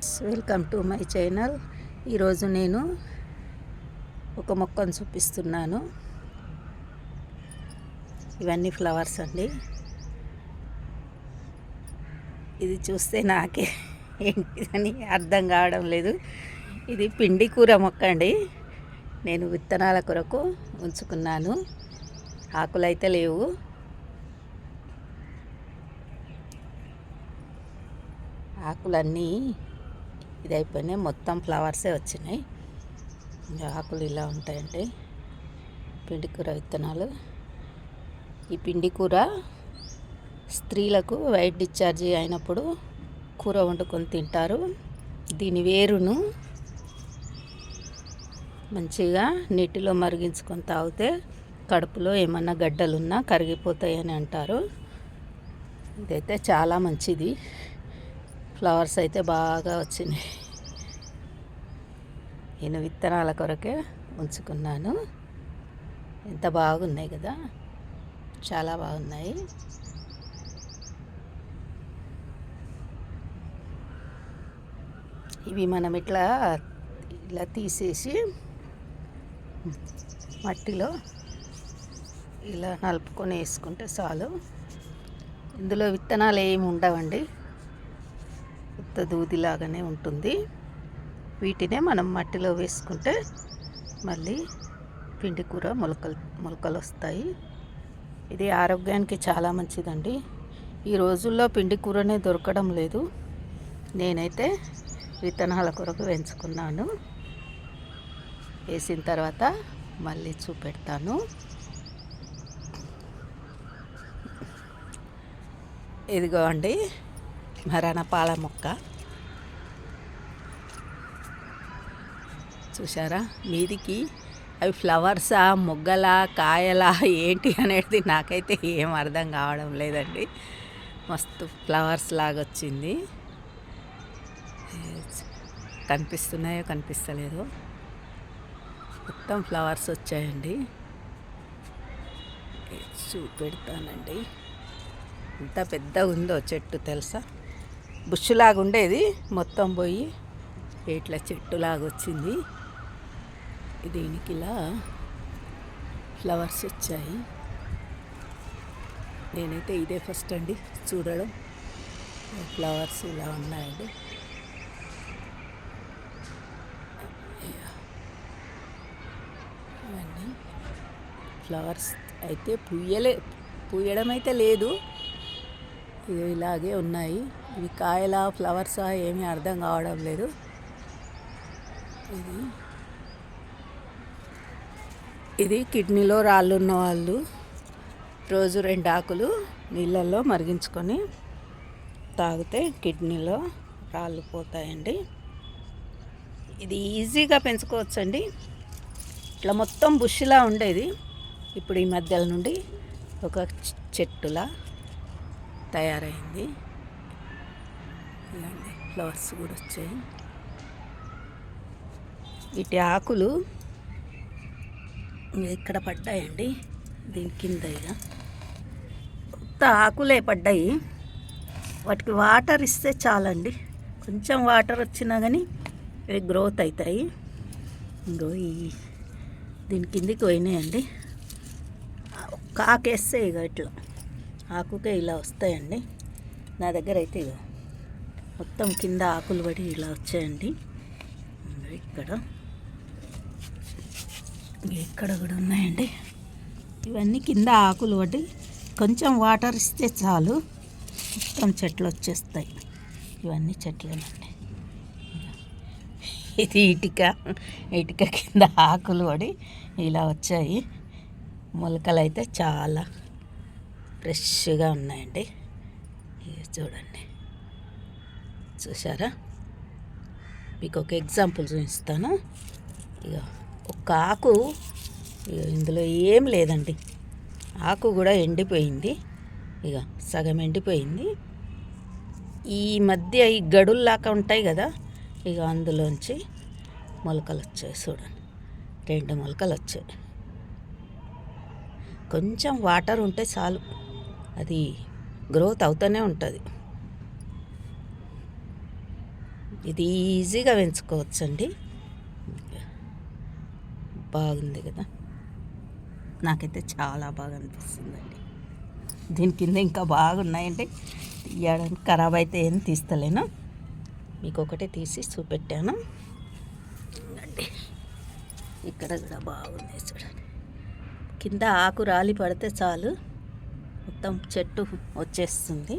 Welcome to my channel. ఈరోజు నేను ఒక మొక్కను చూపిస్తున్నాను. ఇవన్నీ ఫ్లవర్స్ అండి. ఇది చూస్తే నాకే ఏంటిదని అర్థం కావడం లేదు. ఇది పిండి కూర మొక్క అండి. నేను విత్తనాల కొరకు ఉంచుకున్నాను. ఆకులు అయితే లేవు. ఆకులన్నీ ఇది అయిపోయినాయి, మొత్తం ఫ్లవర్సే వచ్చినాయి. ఇంకా ఆకులు ఇలా ఉంటాయండి. పిండి కూర విత్తనాలు. ఈ పిండి కూర స్త్రీలకు వైట్ డిశ్చార్జీ అయినప్పుడు కూర వండుకొని తింటారు. దీని వేరును మంచిగా నీటిలో మరిగించుకొని తాగితే కడుపులో ఏమన్నా గడ్డలున్నా కరిగిపోతాయని అంటారు. ఇదైతే చాలా మంచిది. ఫ్లవర్స్ అయితే బాగా వచ్చినాయి. నేను విత్తనాల కొరకే ఉంచుకున్నాను. ఎంత బాగున్నాయి కదా, చాలా బాగున్నాయి. ఇవి మనం ఇలా తీసేసి మట్టిలో ఇలా నలుపుకొని వేసుకుంటే చాలు. ఇందులో విత్తనాలు ఏమి ఉండవండి, కొత్త దూదిలాగానే ఉంటుంది. వీటినే మనం మట్టిలో వేసుకుంటే మళ్ళీ పిండి కూర మొలకలు వస్తాయి. ఇది ఆరోగ్యానికి చాలా మంచిదండి. ఈ రోజుల్లో పిండి కూరనే దొరకడం లేదు. నేనైతే విత్తనాల కొరకు పెంచుకున్నాను. వేసిన తర్వాత మళ్ళీ చూపెడతాను. ఇదిగో అండి మరణ పాల మొక్క చూసారా. మీదికి అవి ఫ్లవర్సా, మొగ్గలా, కాయలా ఏంటి అనేది నాకైతే ఏం అర్థం కావడం లేదండి. మస్తు ఫ్లవర్స్ లాగా వచ్చింది. కనిపిస్తున్నాయో కనిపిస్తలేదో, మొత్తం ఫ్లవర్స్ వచ్చాయండి. చూపెడతానండి. ఎంత పెద్దగా ఉందో చెట్టు తెలుసా. బుష్లాగా ఉండేది మొత్తం పోయి ఇట్లా చెట్టులాగా వచ్చింది. దీనికి ఇలా ఫ్లవర్స్ వచ్చాయి. నేనైతే ఇదే ఫస్ట్ అండి చూడడం. ఫ్లవర్స్ ఇలా ఉన్నాయండి. అవన్నీ ఫ్లవర్స్ అయితే పూయడం అయితే లేదు, ఇలాగే ఉన్నాయి. ఇవి కాయలా ఫ్లవర్సా ఏమీ అర్థం కావడం లేదు. ఇది కిడ్నీలో రాళ్ళు ఉన్న వాళ్ళు రోజు 2 ఆకులు నీళ్ళల్లో మరిగించుకొని తాగితే కిడ్నీలో రాళ్ళు పోతాయండి. ఇది ఈజీగా పెంచుకోవచ్చండి. ఇట్లా మొత్తం బుష్లా ఉండేది, ఇప్పుడు ఈ మధ్యలో నుండి ఒక చెట్టులా తయారైంది. ఇలాంటి ఫ్లవర్స్ కూడా వచ్చాయి. వీటి ఆకులు ఇక్కడ పడ్డాయండి. దీని కింద ఇక కొత్త ఆకులే పడ్డాయి. వాటికి వాటర్ ఇస్తే చాలండి. కొంచెం వాటర్ వచ్చినా కానీ ఇవి గ్రోత్ అవుతాయి. ఇంకో దీని కిందికి పోయినాయండి. కాకేస్తే ఇక ఇట్లా ఆకుకే ఇలా వస్తాయండి. నా దగ్గర అయితే ఇక మొత్తం కింద ఆకులు పడి ఇలా వచ్చాయండి. ఇక్కడ కూడా ఉన్నాయండి. ఇవన్నీ కింద ఆకులు పడి కొంచెం వాటర్ ఇస్తే చాలు మొత్తం చెట్లు వచ్చేస్తాయి. ఇవన్నీ చెట్లేనండి. ఇది ఇటుక కింద ఆకులు పడి ఇలా వచ్చాయి. మొలకలు అయితే చాలా ఫ్రెష్గా ఉన్నాయండి. చూడండి, చూసారా. మీకు ఒక ఎగ్జాంపుల్ చూపిస్తాను. ఇక ఒక ఆకు, ఇందులో ఏం లేదండి. ఆకు కూడా ఎండిపోయింది. ఇక సగం ఎండిపోయింది. ఈ మధ్య ఈ గడుల్లాగా ఉంటాయి కదా, ఇక అందులోంచి మొలకలు వచ్చాయి. చూడండి, 2 మొలకలు వచ్చాయి. కొంచెం వాటర్ ఉంటే చాలు, అది గ్రోత్ అవుతూనే ఉంటుంది. ఇది ఈజీగా పెంచుకోవచ్చండి. బాగుంది కదా, నాకైతే చాలా బాగా అనిపిస్తుందండి. దీని కింద ఇంకా బాగున్నాయంటే తీయడానికి ఖరాబ్ అయితే ఏం తీస్తలేను, మీకు ఒకటే తీసి చూపెట్టాను. ఇక్కడ కూడా బాగున్నాయి చూడండి. కింద ఆకు రాలి పడితే చాలు మొత్తం చెట్టు వచ్చేస్తుంది.